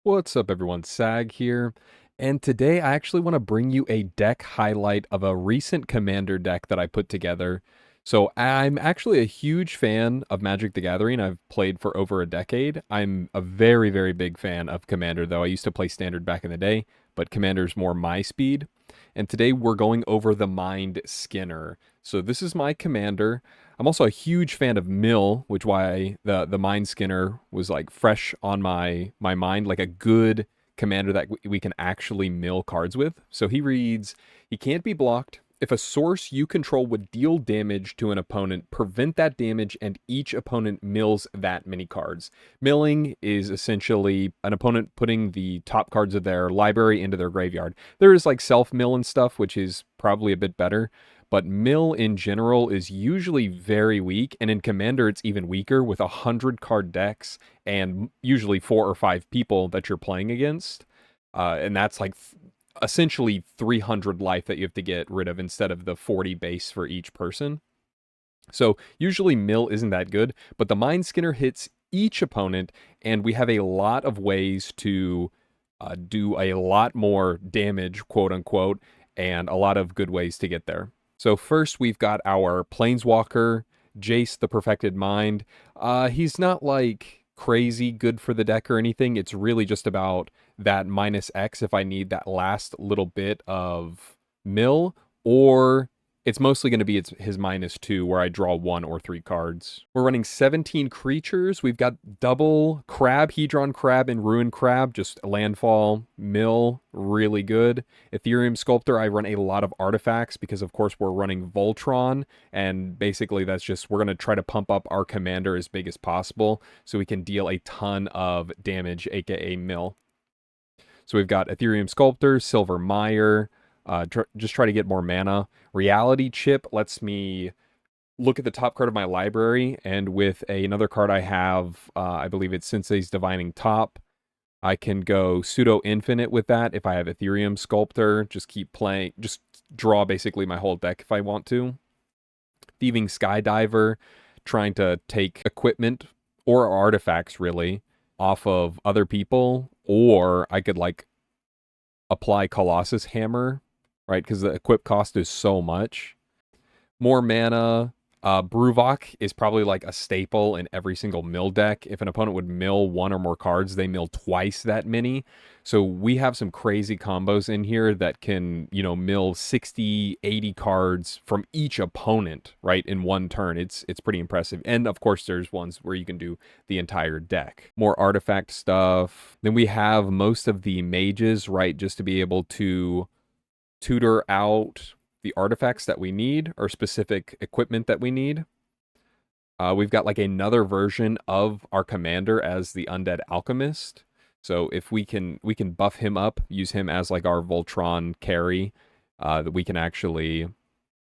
What's up, everyone? Sag here. And today I actually want to bring you a deck highlight of a recent Commander deck that I put together. So I'm actually a huge fan of Magic the Gathering. I've played for over a decade. I'm a very, very big fan of Commander, though. I used to play Standard back in the day, but Commander's more my speed. And today we're going over the Mindskinner. So this is my Commander. I'm also a huge fan of Mill, which why the Mindskinner was like fresh on my mind, like a good commander that we can actually mill cards with. So he reads, he can't be blocked. If a source you control would deal damage to an opponent, prevent that damage, and each opponent mills that many cards. Milling is essentially an opponent putting the top cards of their library into their graveyard. There is like self mill and stuff, which is probably a bit better, but mill in general is usually very weak, and in Commander it's even weaker with 100 card decks and usually 4 or 5 people that you're playing against. And that's like essentially 300 life that you have to get rid of instead of the 40 base for each person. So usually mill isn't that good, but the Mindskinner hits each opponent, and we have a lot of ways to do a lot more damage, quote unquote, and a lot of good ways to get there. So first we've got our Planeswalker, Jace the Perfected Mind. He's not like crazy good for the deck or anything. It's really just about that minus X if I need that last little bit of mill, or it's mostly going to be his -2 where I draw 1 or 3 cards. We're running 17 creatures. We've got double crab, Hedron crab, and ruin crab. Just landfall, mill, really good. Ethereum sculptor, I run a lot of artifacts because of course we're running Voltron. And basically that's just, we're going to try to pump up our commander as big as possible so we can deal a ton of damage, aka mill. So we've got Ethereum sculptor, Silver Mire, just try to get more mana. Reality Chip lets me look at the top card of my library, and with another card I have, I believe it's Sensei's Divining Top, I can go pseudo infinite with that if I have Ethereum Sculptor. Just keep playing, just draw basically my whole deck if I want to. Thieving Skydiver, trying to take equipment or artifacts really off of other people, or I could like apply Colossus Hammer, right? Because the equip cost is so much. More mana. Bruvok is probably like a staple in every single mill deck. If an opponent would mill 1 or more cards, they mill twice that many. So we have some crazy combos in here that can, mill 60, 80 cards from each opponent, right, in one turn. It's pretty impressive. And of course, there's ones where you can do the entire deck. More artifact stuff. Then we have most of the mages, right, just to be able to tutor out the artifacts that we need or specific equipment that we need. We've got like another version of our commander as the Undead Alchemist. So if we can buff him up, use him as like our Voltron carry, that we can actually,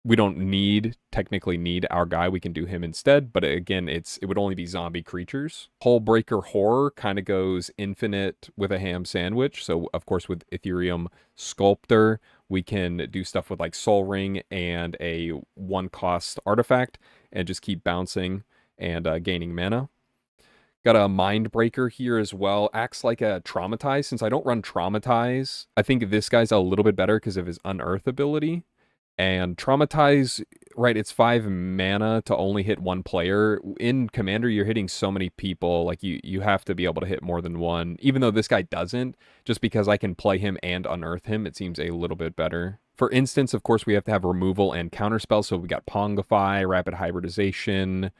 we don't technically need our guy. We can do him instead. But again, it would only be zombie creatures. Hullbreaker Horror kind of goes infinite with a ham sandwich. So of course with Ethereum Sculptor, we can do stuff with like Soul Ring and a 1 cost artifact and just keep bouncing and gaining mana. Got a Mind Breaker here as well. Acts like a Traumatize. Since I don't run Traumatize, I think this guy's a little bit better because of his Unearth ability. And Traumatize, right, it's 5 mana to only hit 1 player. In Commander, you're hitting so many people, like you have to be able to hit more than one. Even though this guy doesn't, just because I can play him and unearth him, it seems a little bit better. For instance, of course, we have to have removal and counterspell, so we got Pongify, Rapid Hybridization,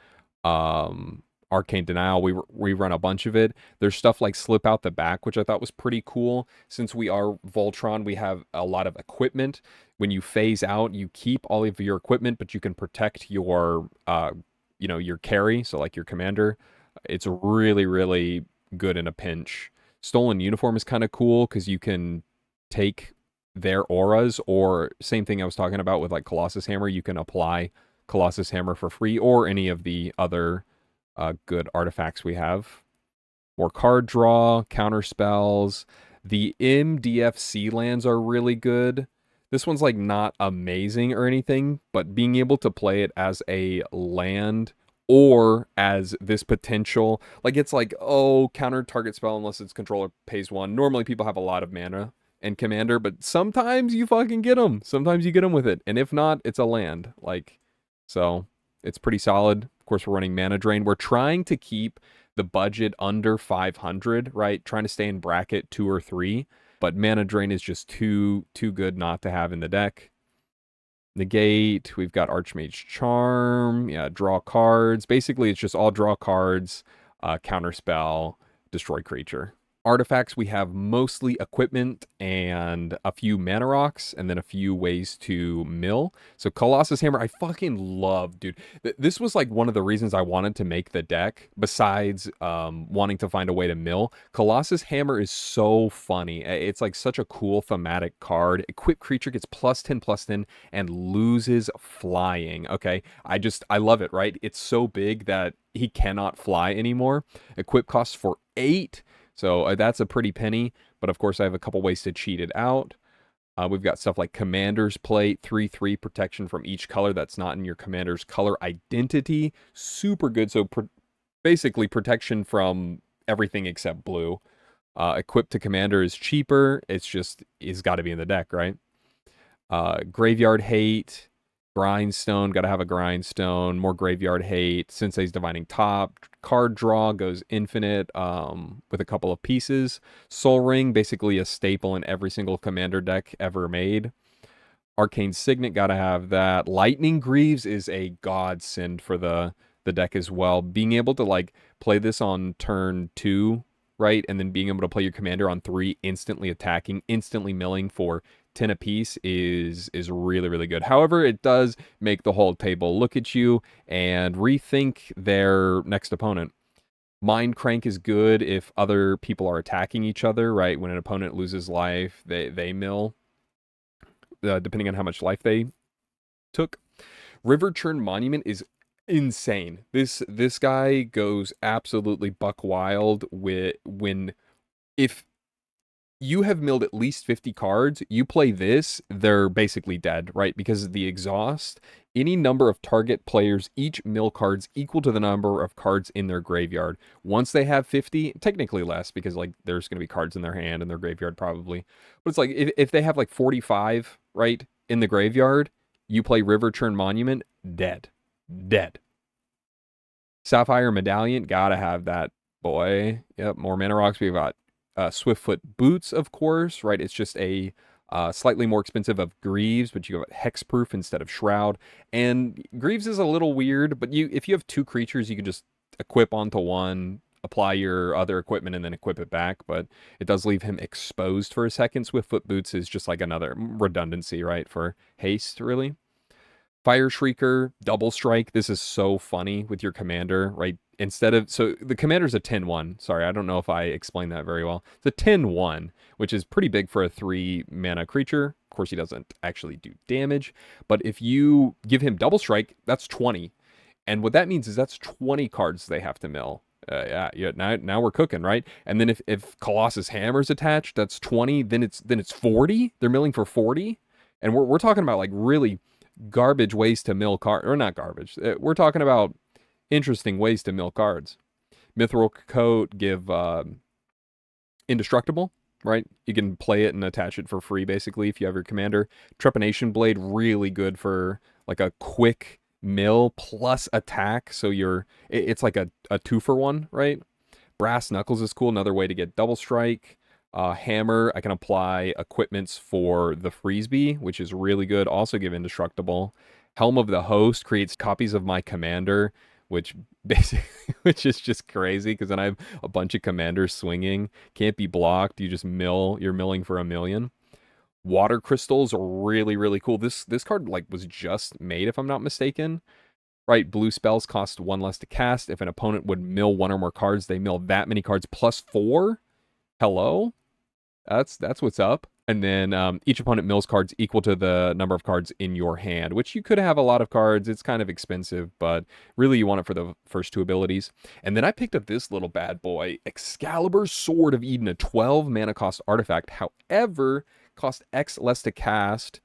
Arcane Denial. We run a bunch of it. There's stuff like Slip Out the Back, which I thought was pretty cool. Since we are Voltron, we have a lot of equipment. When you phase out, you keep all of your equipment, but you can protect your your carry, so like your commander. It's really, really good in a pinch. Stolen Uniform is kind of cool because you can take their auras, or same thing I was talking about with like Colossus Hammer, you can apply Colossus Hammer for free, or any of the other good artifacts we have. More card draw, counter spells. The MDFC lands are really good. This one's like not amazing or anything, but being able to play it as a land or as this potential, like it's like, oh, counter target spell unless its controller pays 1. Normally people have a lot of mana and commander, but sometimes you fucking get them. Sometimes you get them with it. And if not, it's a land. Like, so it's pretty solid. Of course, we're running mana drain. We're trying to keep the budget under 500, right? Trying to stay in bracket 2 or 3, but mana drain is just too good not to have in the deck. Negate, we've got Archmage Charm, yeah, draw cards. Basically, it's just all draw cards, counterspell, destroy creature. Artifacts, we have mostly equipment and a few mana rocks, and then a few ways to mill. So Colossus Hammer, I fucking love, dude. This was like one of the reasons I wanted to make the deck, besides wanting to find a way to mill. Colossus Hammer is so funny. It's like such a cool thematic card. Equipped creature gets +10/+10 and loses flying. Okay, I love it, right? It's so big that he cannot fly anymore. Equip costs for 8. So that's a pretty penny, but of course I have a couple ways to cheat it out. We've got stuff like Commander's Plate, 3/3 protection from each color that's not in your Commander's color identity. Super good, so basically protection from everything except blue. Equipped to Commander is cheaper, it's got to be in the deck, right? Graveyard Hate, Grindstone, gotta have a Grindstone, more Graveyard Hate, Sensei's Divining Top, card draw goes infinite with a couple of pieces. Soul Ring, basically a staple in every single commander deck ever made. Arcane Signet, gotta have that. Lightning Greaves is a godsend for the deck as well. Being able to like play this on turn 2, right, and then being able to play your commander on 3, instantly attacking, instantly milling for 10 apiece is really good. However, it does make the whole table look at you and rethink their next opponent. Mind Crank is good if other people are attacking each other, right? When an opponent loses life, they mill, depending on how much life they took. River Churn Monument is insane. This guy goes absolutely buck wild if you have milled at least 50 cards, you play this, they're basically dead, right? Because of the exhaust, any number of target players each mill cards equal to the number of cards in their graveyard. Once they have 50, technically less, because like there's going to be cards in their hand and their graveyard probably. But it's like if they have like 45, right, in the graveyard, you play River Churn Monument, dead. Dead. Sapphire Medallion, gotta have that, boy. Yep, more mana rocks. We've got Swiftfoot Boots, of course, right? It's just a slightly more expensive of Greaves, but you have Hexproof instead of Shroud. And Greaves is a little weird, but if you have 2 creatures, you can just equip onto one, apply your other equipment, and then equip it back. But it does leave him exposed for a second. Swiftfoot Boots is just like another redundancy, right, for haste, really. Fire Shrieker, Double Strike. This is so funny with your commander, right? So the commander's a 10/1. Sorry, I don't know if I explained that very well. It's a 10/1, which is pretty big for a 3 mana creature. Of course, he doesn't actually do damage, but if you give him Double Strike, that's 20. And what that means is that's 20 cards they have to mill. Yeah, now we're cooking, right? And then if Colossus Hammer's attached, that's 20, then it's 40. They're milling for 40. And we're talking about like really garbage ways to mill cards, or not garbage. We're talking about interesting ways to mill cards. Mithril Coat, give Indestructible, right? You can play it and attach it for free, basically, if you have your commander. Trepanation Blade, really good for like a quick mill plus attack. So it's like a 2-for-1, right? Brass Knuckles is cool, another way to get Double Strike. Hammer, I can apply equipments for the Freesby, which is really good. Also give Indestructible. Helm of the Host creates copies of my commander, which is just crazy, because then I have a bunch of commanders swinging. Can't be blocked. You just mill. You're milling for 1,000,000. Water Crystals are really cool. This card like was just made, if I'm not mistaken. Right, blue spells cost 1 less to cast. If an opponent would mill 1 or more cards, they mill that many cards plus 4. Hello? That's what's up. And then each opponent mills cards equal to the number of cards in your hand, which you could have a lot of cards. It's kind of expensive, but really you want it for the first 2 abilities. And then I picked up this little bad boy, Excalibur's Sword of Eden, a 12 mana cost artifact. However, cost X less to cast,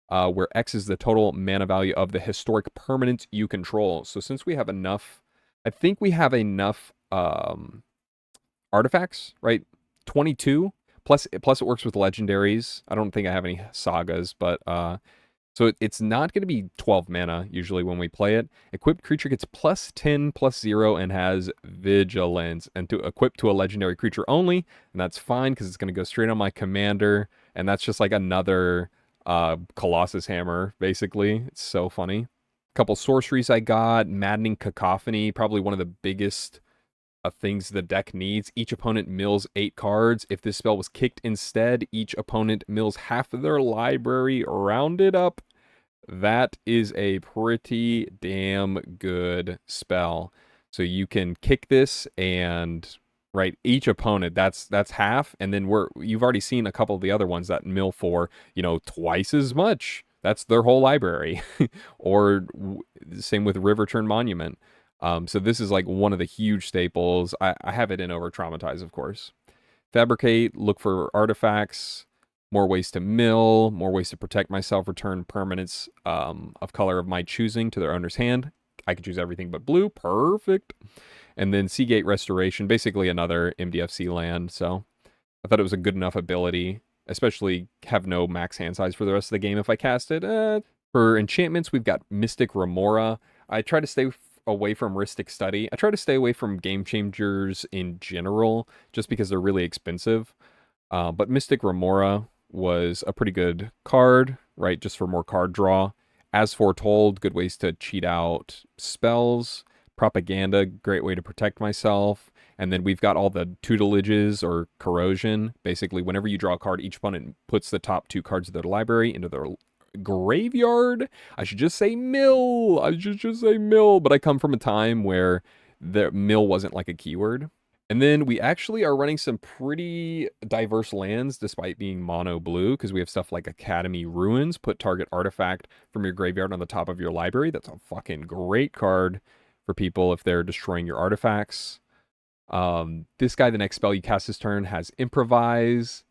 where X is the total mana value of the historic permanent you control. So since we have enough I think we have enough artifacts, right? 22 plus it works with legendaries. I don't think I have any sagas, but so it's not going to be 12 mana usually when we play it. Equipped creature gets plus 10 plus 0 and has vigilance, and to equip to a legendary creature only, and that's fine because it's going to go straight on my commander, and that's just like another Colossus hammer basically. It's so funny. Couple sorceries I got, maddening cacophony, probably one of the biggest things the deck needs. Each opponent mills 8 cards. If this spell was kicked instead, each opponent mills half of their library rounded up. That is a pretty damn good spell. So you can kick this and right each opponent that's half, and then you've already seen a couple of the other ones that mill for, twice as much. That's their whole library. Or same with Riverturn Monument. So this is like one of the huge staples. I have it in Over Traumatize, of course. Fabricate, look for artifacts, more ways to mill, more ways to protect myself, return permanents of color of my choosing to their owner's hand. I can choose everything but blue. Perfect. And then Seagate Restoration, basically another MDFC land. So I thought it was a good enough ability, especially have no max hand size for the rest of the game if I cast it. For enchantments, we've got Mystic Remora. I try to stay away from Rhystic Study. I try to stay away from Game Changers in general, just because they're really expensive. But Mystic Remora was a pretty good card, right? Just for more card draw. As foretold, good ways to cheat out spells. Propaganda, great way to protect myself. And then we've got all the tutelages or corrosion. Basically, whenever you draw a card, each opponent puts the top 2 cards of their library into their graveyard. I should just say mill. But I come from a time where the mill wasn't like a keyword. And then we actually are running some pretty diverse lands despite being mono blue, because we have stuff like Academy Ruins, put target artifact from your graveyard on the top of your library. That's a fucking great card for people if they're destroying your artifacts. This guy, the next spell you cast this turn, has Improvise.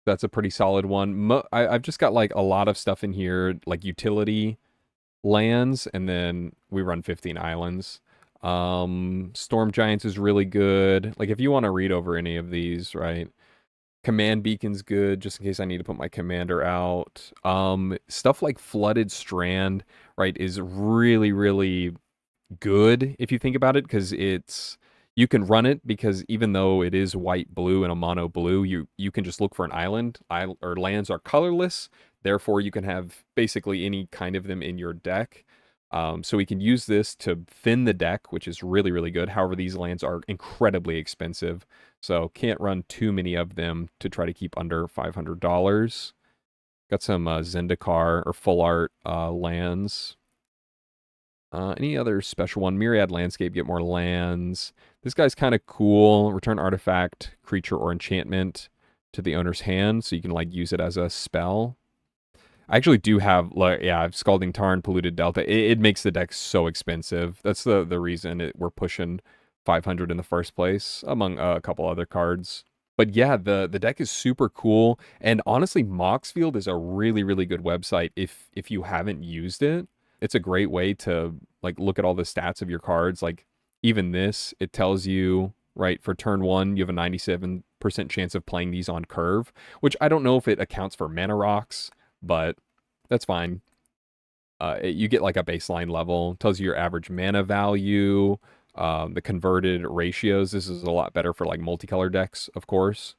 That's a pretty solid one. I've just got like a lot of stuff in here, like utility lands, and then we run 15 islands. Storm Giants is really good. Like if you want to read over any of these, right? Command Beacon's good, just in case I need to put my commander out. Stuff like Flooded Strand, right, is really, really good if you think about it, because you can run it because even though it is white blue and a mono blue, you can just look for an island. Or lands are colorless, therefore you can have basically any kind of them in your deck. So we can use this to thin the deck, which is really, really good. However, these lands are incredibly expensive, so can't run too many of them to try to keep under $500. Got some Zendikar or full art lands. Any other special one? Myriad Landscape, get more lands. This guy's kind of cool. Return artifact, creature, or enchantment to the owner's hand, so you can like use it as a spell. I actually do have, like, yeah, I have Scalding Tarn, Polluted Delta. It makes the deck so expensive. That's the reason we're pushing 500 in the first place, among a couple other cards. But yeah, the deck is super cool. And honestly, Moxfield is a really, really good website if you haven't used it. It's a great way to like look at all the stats of your cards. Like even this, it tells you, right, for turn 1, you have a 97% chance of playing these on curve, which I don't know if it accounts for mana rocks, but that's fine. You get like a baseline level, tells you your average mana value, the converted ratios. This is a lot better for like multicolor decks, of course.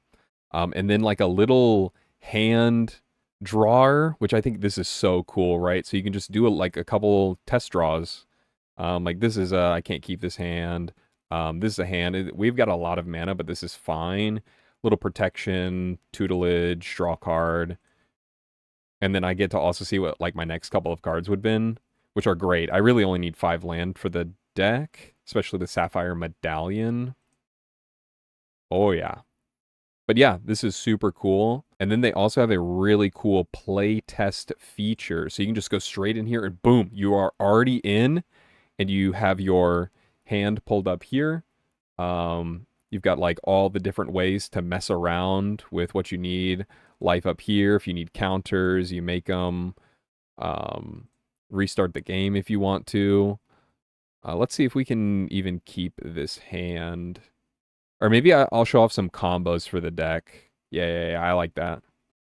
And then like a little hand drawer, which I think this is so cool, right? So you can just do like a couple test draws. Like this is I can't keep this hand. This is a hand. We've got a lot of mana, but this is fine. Little protection, tutelage, draw card. And then I get to also see what like my next couple of cards would been, which are great. I really only need 5 land for the deck, especially the Sapphire Medallion. Oh yeah. But yeah, this is super cool. And then they also have a really cool play test feature. So you can just go straight in here and boom, you are already in, and you have your hand pulled up here. You've got like all the different ways to mess around with what you need. Life up here. If you need counters, you make them. Restart the game if you want to. Let's see if we can even keep this hand. Or maybe I'll show off some combos for the deck. Yeah, I like that.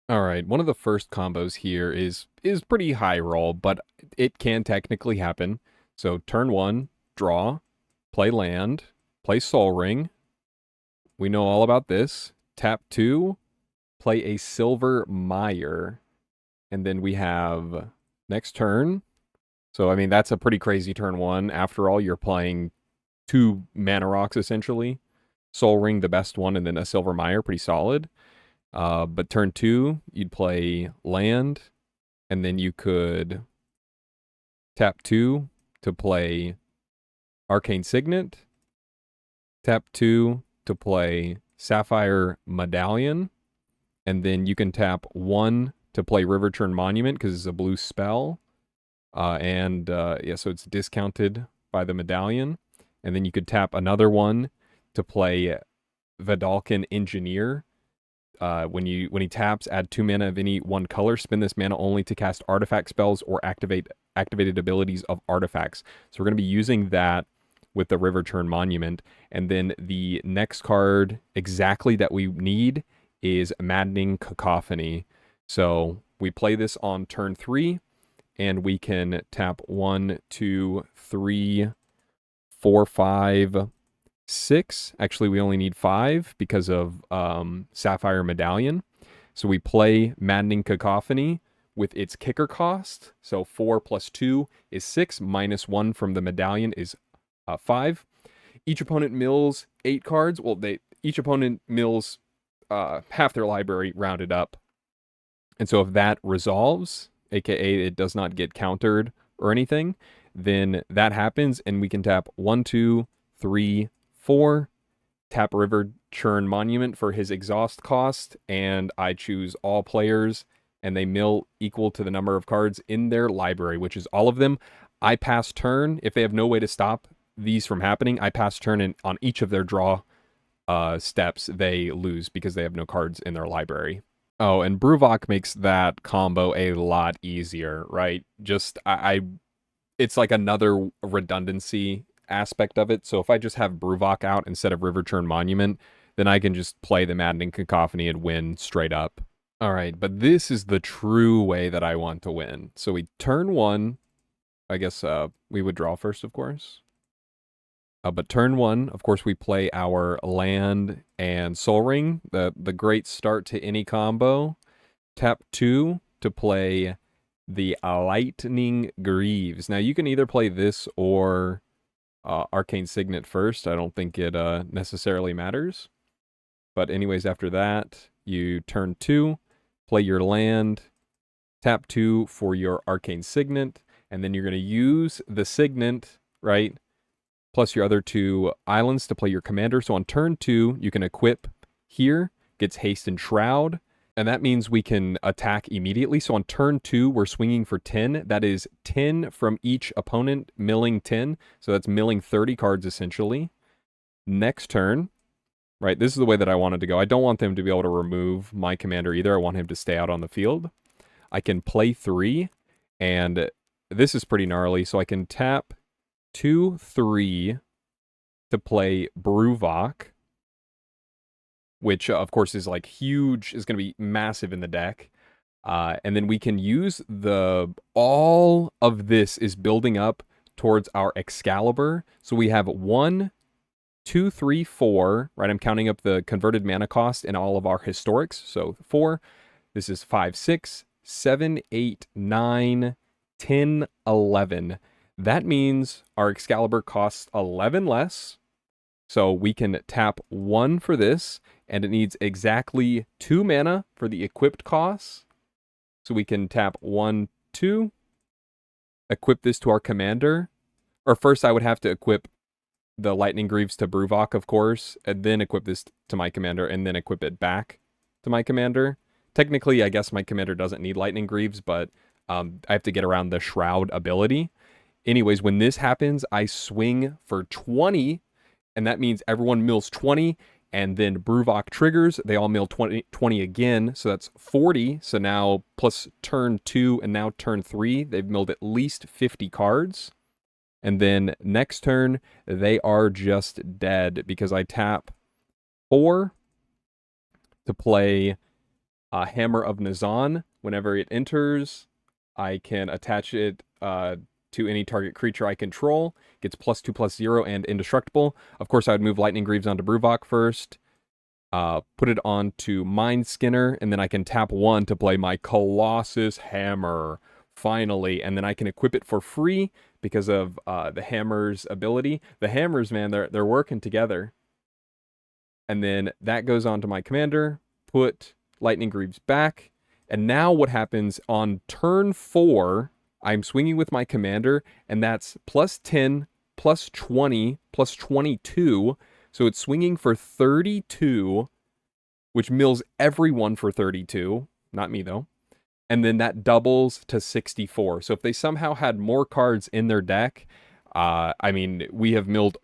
All right, one of the first combos here is pretty high roll, but it can technically happen. So turn 1, draw, play land, play Soul Ring. We know all about this. Tap 2, play a Silver Mire. And then we have next turn. So, I mean, that's a pretty crazy turn 1. After all, you're playing 2 mana rocks, essentially. Soul Ring, the best one, and then a Silver Mire, pretty solid. But turn 2, you'd play land, and then you could tap 2 to play Arcane Signet, tap 2 to play Sapphire Medallion, and then you can tap 1 to play Riverturn Monument because it's a blue spell. Yeah, so it's discounted by the medallion. And then you could tap another one to play Vedalken Engineer. When he taps, add 2 mana of any one color. Spend this mana only to cast artifact spells or activated abilities of artifacts. So we're going to be using that with the Riverturn Monument. And then the next card exactly that we need is Maddening Cacophony. So we play this on turn 3, and we can tap 1, 2, 3, 4, 5, 6. Actually, we only need 5 because of Sapphire Medallion. So we play Maddening Cacophony with its kicker cost. So 4 plus 2 is 6, minus 1 from the medallion is 5. Each opponent mills 8 cards. Well, each opponent mills half their library rounded up. And so if that resolves, aka it does not get countered or anything, then that happens, and we can tap 1, 2, 3, 4, tap Riverturn Monument for his exhaust cost, and I choose all players, and they mill equal to the number of cards in their library, which is all of them. I pass turn. If they have no way to stop these from happening, I pass turn, and on each of their draw steps, they lose because they have no cards in their library. Oh, and Bruvok makes that combo a lot easier, right? Just, it's like another redundancy aspect of it. So if I just have Bruvok out instead of Riverturn Monument, then I can just play the Maddening Cacophony and win straight up. All right, but this is the true way that I want to win. So we turn 1, I guess we would draw first, of course. But turn 1, of course, we play our land and Soul Ring, the great start to any combo. Tap 2 to play the Lightning Greaves. Now, you can either play this or Arcane Signet first. I don't think it necessarily matters. But anyways, after that, you turn 2, play your land, tap 2 for your Arcane Signet, and then you're going to use the Signet, right, plus your other 2 islands to play your commander. So on turn 2, you can equip here, gets haste and shroud, and that means we can attack immediately. So on turn 2, we're swinging for 10. That is 10 from each opponent, milling 10. So that's milling 30 cards essentially. Next turn, right, this is the way that I wanted to go. I don't want them to be able to remove my commander either. I want him to stay out on the field. I can play 3, and this is pretty gnarly. So I can tap 2, 3 to play Bruvok, which of course is like huge, is going to be massive in the deck. And then we can use all of this is building up towards our Excalibur. So we have 1, 2, 3, 4, right? I'm counting up the converted mana cost in all of our historics. So 4, this is 5, 6, 7, 8, 9, 10, 11. That means our Excalibur costs 11 less. So we can tap 1 for this, and it needs exactly 2 mana for the equipped costs. So we can tap 1, 2, equip this to our commander. Or first I would have to equip the Lightning Greaves to Bruvok, of course, and then equip this to my commander, and then equip it back to my commander. Technically, I guess my commander doesn't need Lightning Greaves, but I have to get around the Shroud ability. Anyways, when this happens, I swing for 20, and that means everyone mills 20, and then Bruvok triggers. They all mill 20 again, so that's 40. So now, plus turn 2 and now turn 3, they've milled at least 50 cards. And then next turn, they are just dead because I tap 4 to play Hammer of Nazan. Whenever it enters, I can attach it to any target creature I control. Gets +2/+0 and indestructible. Of course, I would move Lightning Greaves onto Bruvok first. Put it onto Mindskinner, and then I can tap 1 to play my Colossus Hammer, finally, and then I can equip it for free because of the Hammer's ability. The Hammers, man, they're working together. And then that goes on to my commander, put Lightning Greaves back, and now what happens on turn 4, I'm swinging with my commander, and that's +10, +20, +22, so it's swinging for 32, which mills everyone for 32. Not me, though. And then that doubles to 64. So if they somehow had more cards in their deck, I mean, we have milled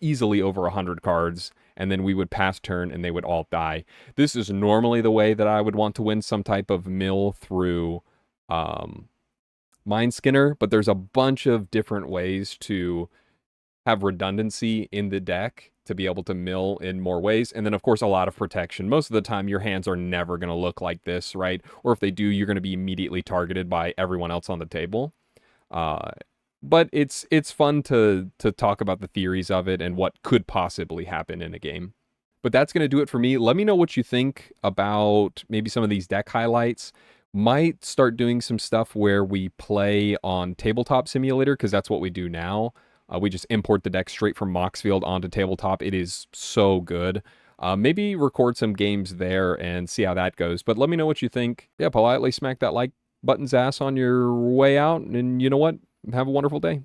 easily over 100 cards, and then we would pass turn and they would all die. This is normally the way that I would want to win some type of mill through Mindskinner, but there's a bunch of different ways to have redundancy in the deck to be able to mill in more ways. And then, of course, a lot of protection. Most of the time, your hands are never going to look like this, right? Or if they do, you're going to be immediately targeted by everyone else on the table. But it's fun to talk about the theories of it and what could possibly happen in a game. But that's going to do it for me. Let me know what you think about maybe some of these deck highlights. Might start doing some stuff where we play on Tabletop Simulator, because that's what we do now. We just import the deck straight from Moxfield onto Tabletop. It is so good. Maybe record some games there and see how that goes. But let me know what you think. Yeah, politely smack that like button's ass on your way out. And you know what? Have a wonderful day.